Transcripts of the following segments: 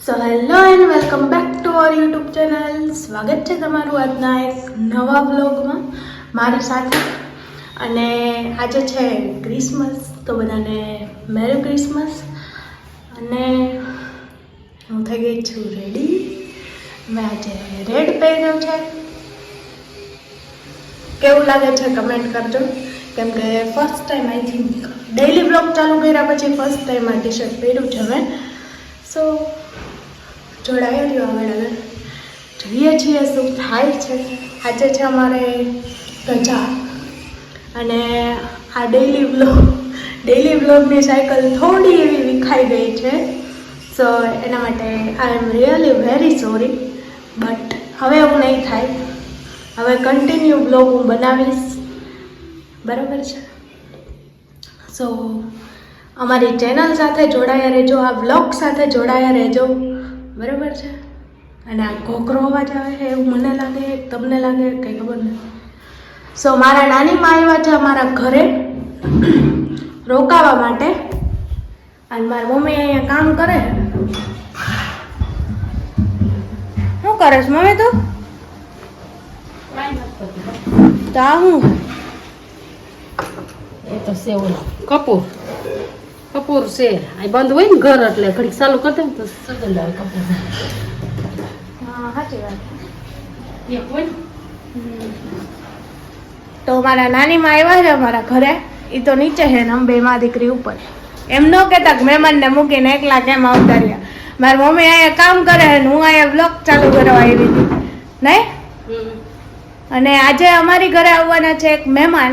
So hello and welcome back to our YouTube channel. સ્વાગત છે તમારું આજના એક નવા બ્લોગમાં મારી સાથે. અને આજે છે ક્રિસમસ, તો બધાને મેરી ક્રિસમસ. અને હું થઈ ગઈ છું રેડી. મેં આજે રેડ પહેર્યો છે. કેવું લાગે છે કમેન્ટ કરજો, કેમ કે first time I think daily blog ચાલુ કર્યા પછી ફર્સ્ટ ટાઈમ આ ટી શર્ટ પહેર્યું છે મેં. સો જોડાયા રહ્યો આગળ જોઈએ છીએ શું થાય છે. આજે છે અમારે રજા, અને આ ડેઈલી બ્લોગની સાયકલ થોડી એવી વિખાઈ ગઈ છે. સો એના માટે I am really very sorry, but હવે એવું નહીં થાય. હવે કન્ટિન્યુ બ્લોગ હું બનાવીશ, બરાબર છે. સો અમારી ચેનલ સાથે જોડાયા રહેજો, આ બ્લોગ સાથે જોડાયા રહેજો, બરાબર છે. અને આ ઘોઘરો અવાજ આવે છે એવું મને લાગે, તમને લાગે કંઈ ખબર નથી. સો મારા નાનીમાં આવ્યા છે અમારા ઘરે રોકાવા માટે, અને મારી મમ્મી અહીંયા કામ કરે. શું કરે છે મમ્મી તું? તો આ હું એ તો સેવ કપૂર છે. આ બંધ હોય ને ઘર એટલે ઘડીક ચાલુ કરી દઉં તો સુગંધ આવે કપૂર. હા સાચી વાત. એક હોય તો મારા નાનીમાં આવ્યા છે અમારા ઘરે, એ તો નીચે છે ને અમે બે માં દીકરી ઉપર. એમ ન કહેતા કે મહેમાનને મૂકીને એકલા કેમ આવતા રહ્યા. મારી મમ્મી અહીંયા કામ કરે છે ને હું અહીંયા બ્લોગ ચાલુ કરવા આવી હતી નહીં. અને આજે અમારી ઘરે આવવાના છે એક મહેમાન,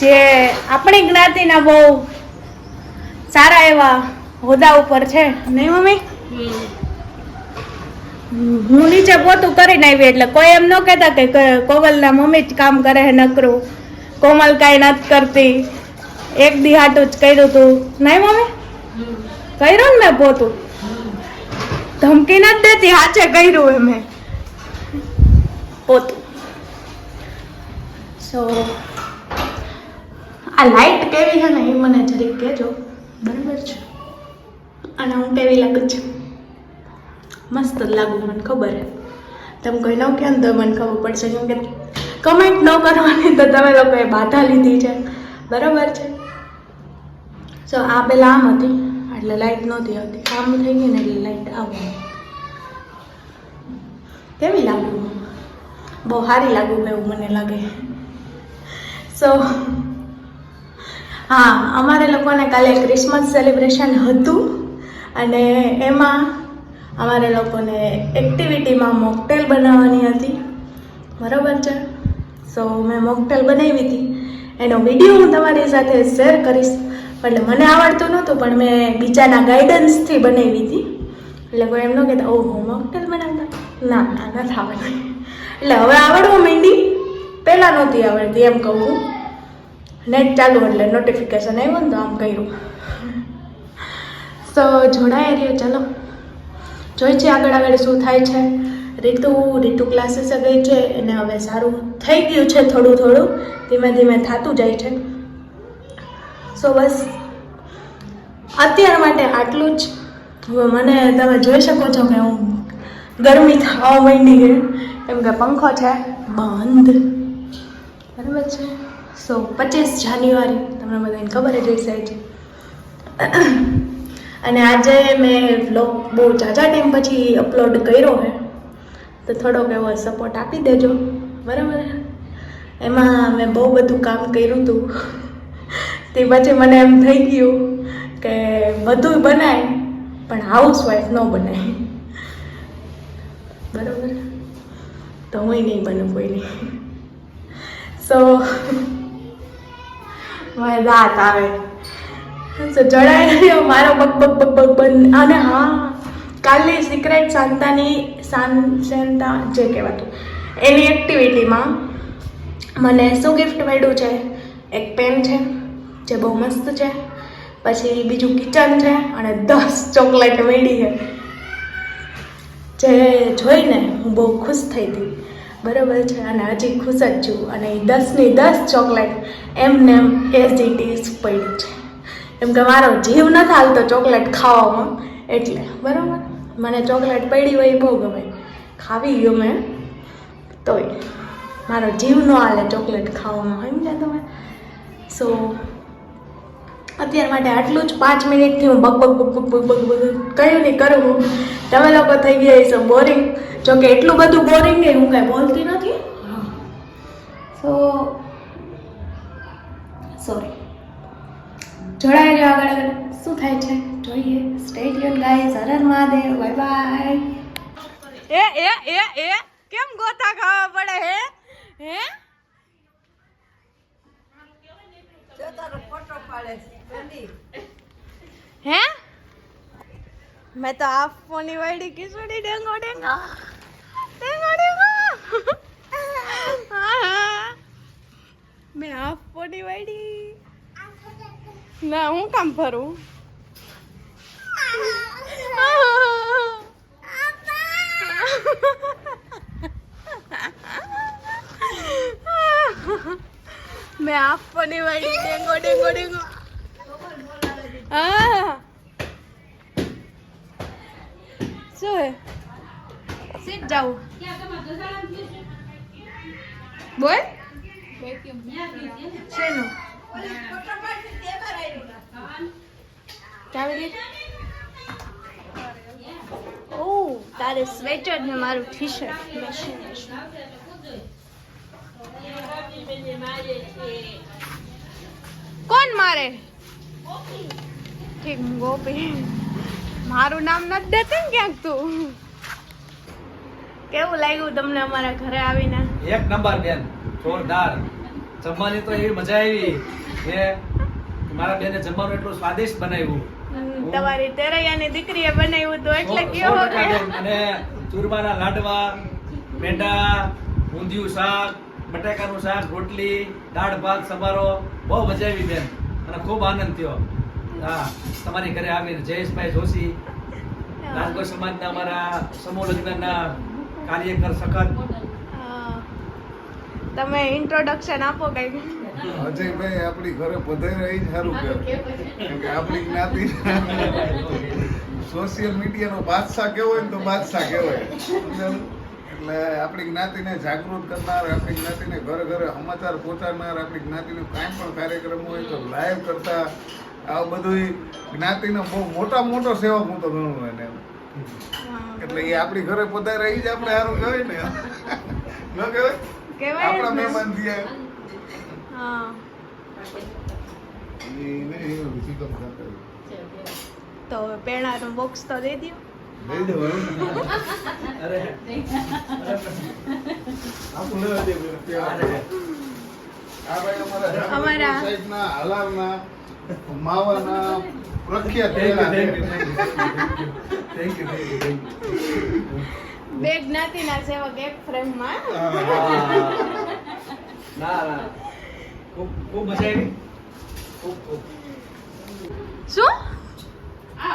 જે આપણી જ્ઞાતિના બહુ સારા એવા હોદ્દા ઉપર છે નહીં મમ્મી. હું નીચે પોતું કરીને આવી એટલે કોઈ એમ ન કહેતા કે કોમલના મમ્મી જ કામ કરે છે નકરું, કોમલ કાંઈ નથી કરતી. એક દી હાટું જ કર્યું તું નહીં મમ્મી? કર્યું ને મેં પોતું, ધમકી નથી દેતી, હાચે કર્યું એ મેં પોતું. સો આ લાઈટ કેવી છે ને એ મને જરીક કહેજો, બરાબર છે. અને હું કેવી લાગુ છું? મસ્ત લાગુ, મને ખબર છે. તમે કોઈ ન કહે ને તો મને ખબર પડશે, કેમ કે કમેન્ટ ન કરવાની તો તમે લોકોએ બાધા લીધી છે, બરાબર છે. સો આ પહેલાં આમ હતી એટલે લાઈટ નહોતી આવતી, આમ થઈ ગઈ ને એટલે લાઈટ આવતી. કેવી લાગુ? બહુ સારી લાગુ એવું મને લાગે. સો હા, અમારે લોકોને કાલે ક્રિસમસ સેલિબ્રેશન હતું, અને એમાં અમારે લોકોને એક્ટિવિટીમાં મોકટેલ બનાવવાની હતી, બરાબર છે. સો મેં મોકટેલ બનાવી હતી, એનો વિડીયો હું તમારી સાથે શેર કરીશ. એટલે મને આવડતું નહોતું, પણ મેં બીજાના ગાઈડન્સથી બનાવી હતી. એટલે કોઈ એમ ન કહેતા ઓહો મોકટેલ બનાવતા, ના નથી આવડતી. એટલે હવે આવડવા માંડી, પહેલાં નહોતી આવડતી એમ કહું છું. નેટ ચાલુ એટલે નોટિફિકેશન આવ્યું ને તો આમ કર્યું. તો જોડાયા રહ્યો, ચાલો જોઈ છે આગળ શું થાય છે. રીતુ ક્લાસીસે ગઈ છે, એને હવે સારું થઈ ગયું છે, થોડું ધીમે ધીમે થતું જાય છે. સો બસ અત્યાર માટે આટલું જ. હવે મને તમે જોઈ શકો છો કે હું ગરમી થવા માંડી ગઈ, કેમ કે પંખો છે બંધ, બરાબર છે. સો 25 જાન્યુઆરી તમને બધાને ખબર જ હશે છે. અને આજે મેં વ્લોગ બહુ ઝાઝા ટાઈમ પછી અપલોડ કર્યો છે, તો થોડોક એવો સપોર્ટ આપી દેજો, બરાબર. એમાં મેં બહુ બધું કામ કર્યું હતું, તે પછી મને એમ થઈ ગયું કે બધું બનાય પણ હાઉસવાઈફ ન બનાય, બરાબર. તો હું નહીં બનું કોઈની. સો મારે દાંત આવે. સો જણાય મારો બગ બંધ. અને હા, કાલની સિક્રેટ સાન્તા જે કહેવાતું એની એક્ટિવિટીમાં મને શું ગિફ્ટ મળ્યું છે? એક પેન છે જે બહુ મસ્ત છે, પછી બીજું કિચન છે, અને 10 ચોકલેટ મળી છે, જે જોઈને હું બહુ ખુશ થઈ હતી, બરાબર છે. અને હજી ખુશ જ છું. અને 10ની 10 ચોકલેટ એમને એમ એઝ ઇટ ઇઝ પડ્યું છે, કેમ કે મારો જીવ નથી હાલતો ચોકલેટ ખાવામાં, એટલે બરાબર. મને ચોકલેટ પડી હોય એ બહુ ગમે, ખાવી ગમે, તોય મારો જીવ ન હાલે ચોકલેટ ખાવામાં, સમજ્યા તમે? સો અત્યાર માટે આટલું જ. 5 મિનિટથી હું buck buck buck buck buck buck કયું નહીં કરું હું. તમે લોકો થઈ ગયા છો બોરિંગ, જોકે એટલું બધું બોરિંગ નહીં, હું કાંઈ બોલતી નથી. સો સોરી, જોડાઈ રહ્યો આગળ આગળ શું થાય છે જોઈએ. Stay tune guys. Har Har Mahadev, bye bye. એ કેમ ગોતા ખાવા પડે હે? હે મેં તો આ ફોની વાડી કિસોડી ડેંગો ડેંગો ડેંગો ડેંગો મેં આ ફોની વાડી ના, હું કામ ફરું? મેં આપવાની વાળી ડેંગો ડેંગો ડેંગો. હા શું હે? સીટ જાઉં બોલ શેનું ચાવી લીધી? ઓ તારે સ્વેટર ને મારું ટી શર્ટ. કોણ મારે? ઠીક, ગોપી. મારું નામ નથી દેતી ને ક્યાંક તું. કેવું લાગ્યું તમને અમારા ઘરે આવીને? એક નંબર બેન, જોરદાર. જમવાની તો એવી મજા આવી કે મારા બેને જમવાનું એટલું સ્વાદિષ્ટ બનાવ્યું. તમારી તેરૈયાની દીકરીએ બનાવ્યું તો એટલે કેવો અને ચૂરમાના લાડવા, પેંડા, ઊંધિયું શાક, બટાકાનું શાક, રોટલી, દાળ ભાત, સંભારો, બહુ મજા આવી બેન અને ખૂબ આનંદ થયો. હા, તમારી ઘરે આવીને જયેશભાઈ જોશી, રાજકોટ સમાજના અમારા સમૂહ લગ્નના કાર્યકર સખત. તમે ઇન્ટ્રોડક્શન આપો કઈ. અજયભાઈ આપણી ઘરે પધાર્યા એ જ સારું કહેવાય, કેમ કે આપણી જ્ઞાતિ સોશિયલ મીડિયાનો બાદશાહ કેવો હોય ને તો બાદશાહ કહેવાય. એટલે આપણી જ્ઞાતિને જાગૃત કરનાર, આપણી જ્ઞાતિને ઘરે ઘરે સમાચાર પહોંચાડનાર, આપણી જ્ઞાતિનો કાંઈ પણ કાર્યક્રમ હોય તો લાઈવ કરતા, આ બધું જ્ઞાતિનો બહુ મોટો સેવક હું તો ગણું એને. એટલે એ આપણી ઘરે પધાર્યા એ જ આપણે સારું કહેવાય ને, ન કહેવાય? આપણા મહેમાન થયા. તો પેણાનું બોક્સ તો દઈ દો. અમારા હલાવના માવાના પ્રખ્યાત બે જ્ઞાતિના સેવક એક ફ્રેમમાં. ના ખૂબ મજા આવી. ખૂબ શું?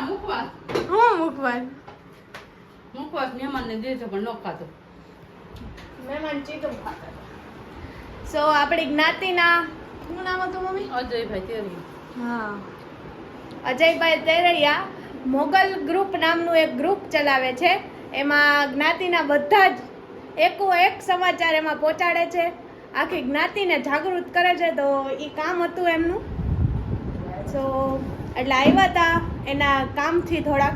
મુખવાસ હું મુકવાન મહેમાનને દેજો પણ ન ખાતો. મહેમાન ચીકમ ખાતા. સો આપણી જ્ઞાતિના શું નામ હતું મમ્મી? અજયભાઈ તેરી. હા, અજયભાઈ તેરૈયા મોગલ ગ્રુપ નામનું એક ગ્રુપ ચલાવે છે. એમાં જ્ઞાતિના બધા જ એકો એક સમાચાર એમાં પહોંચાડે છે, આખી જ્ઞાતિને જાગૃત કરે છે. તો એ કામ હતું એમનું. સો એટલે આવ્યા હતા એના કામથી થોડાક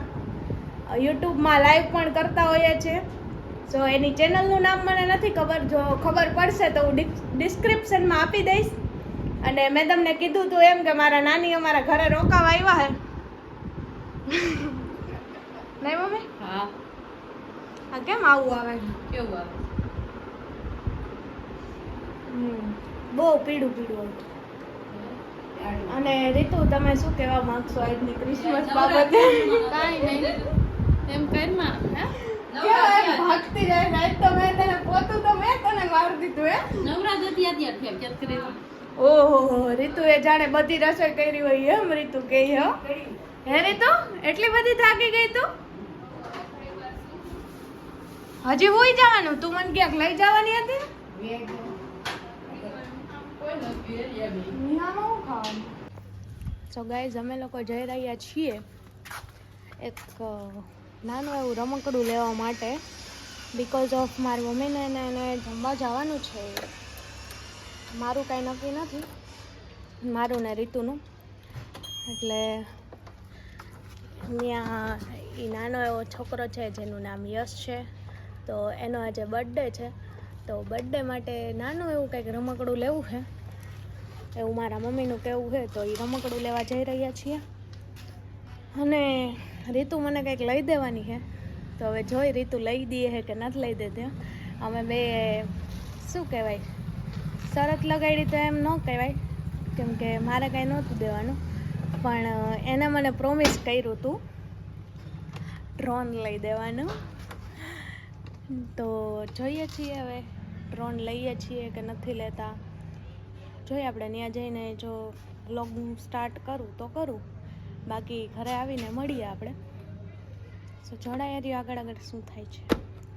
યુટ્યુબમાં લાઈવ પણ કરતા હોઈએ છીએ. સો એની ચેનલનું નામ મને નથી ખબર, જો ખબર પડશે તો હું ડિસ્ક્રિપ્શનમાં આપી દઈશ. અને મેં તમને કીધું હતું એમ કે મારા નાની અમારા ઘરે રોકાવા આવ્યા હે. નહીં મમ્મી? હા. હા, કેમ આવું આવે? કેવું આવે? બહુ પીળું પીળું હતું. અને રીતુ, તમે શું કહેવા માંગશો આજની ક્રિસમસ બાબતે? કાંઈ નહીં, એમ કરમાં ભાગતી જાય ને, આજ તો મેં તને પોતું તો મેં તને મારી દીધું હે. નવરાજ હતી અત્યારે કેમ કરી? ઓહો, રીતુએ જાણે બધી રસોઈ કરી હોય એમ રીતુ કહે હો. હે રીતુ, એટલી બધી થાકી ગઈ તું? હજી હોઈ જવાનું? તું મને ક્યાંક લઈ જવાની હતી ને? સો ગાઈઝ, અમે લોકો જઈ રહ્યા છીએ એક નાનું એવું રમકડું લેવા માટે, બિકોઝ ઓફ મારી મમ્મીને એને જમવા જવાનું છે. મારું કાંઈ નક્કી નથી, મારું ને રીતુનું. એટલે ત્યાં એ નાનો એવો છોકરો છે જેનું નામ યશ છે, તો એનો આજે બર્થડે છે. તો બર્થડે માટે નાનું એવું કંઈક રમકડું લેવું છે એવું મારા મમ્મીનું કહેવું છે. તો એ રમકડું લેવા જઈ રહ્યા છીએ. અને રીતુ મને કંઈક લઈ દેવાની છે, તો હવે જોઈ રીતુ લઈ દઈએ છે કે નથી લઈ દેતી. અમે બે શું કહેવાય, શરત લગાડી તો એમ ન કહેવાય, કેમ કે મારે કાંઈ નહોતું દેવાનું, પણ એને મને પ્રોમિસ કર્યું હતું ડ્રોન લઈ દેવાનું. તો જોઈએ છીએ હવે ડ્રોન લઈએ છીએ કે નથી લેતા. જોઈએ આપણે ત્યાં જઈને જો વ્લોગ સ્ટાર્ટ કરું તો કરું, બાકી ઘરે આવીને મળીએ આપણે. સો જોડાયા રહ્યો, આગળ આગળ શું થાય છે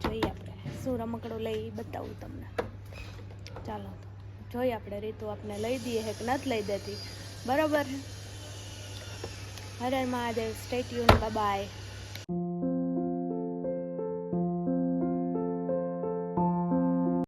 જોઈએ. આપણે શું રમકડું લઈ બતાવું તમને. ચાલો તો જોઈએ આપણે રીતુ આપણે લઈ દઈએ કે નથી લઈ દેતી. બરાબર. Har Har Mahadev. Stay tune. Bye by.